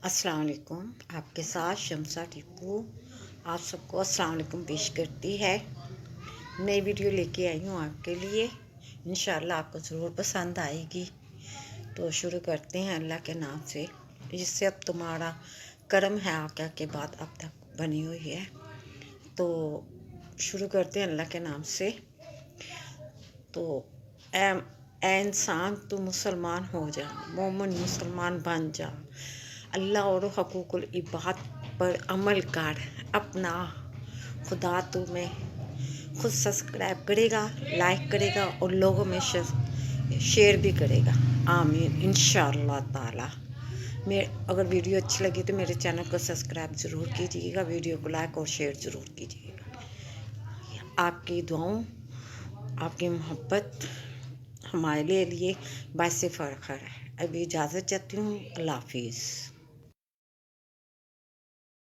अस्सलाम वालेकुम। आपके साथ शमसा टीपू आप सबको अस्सलाम वालेकुम पेश करती है। नई वीडियो लेके आई हूँ आपके लिए, इंशाअल्लाह आपको ज़रूर पसंद आएगी। तो शुरू करते हैं अल्लाह के नाम से, जिससे अब तुम्हारा करम है आका के बाद अब तक बनी हुई है। तो शुरू करते हैं अल्लाह के नाम से। तो ए इंसान तू मुसलमान हो जा, मोमिन मुसलमान बन जा, अल्लाह और हकूकुल इबाद पर अमल कर, अपना खुदा तुम्हें खुद सब्सक्राइब करेगा, लाइक करेगा और लोगों में शेयर भी करेगा। आमीन इंशाअल्लाह ताला। अगर वीडियो अच्छी लगी तो मेरे चैनल को सब्सक्राइब ज़रूर कीजिएगा, वीडियो को लाइक और शेयर ज़रूर कीजिएगा। आपकी दुआओं, आपकी मोहब्बत हमारे लिए बायसे फ़ख्र है। अभी इजाज़त चाहती हूँ। अल्लाह हाफिज़।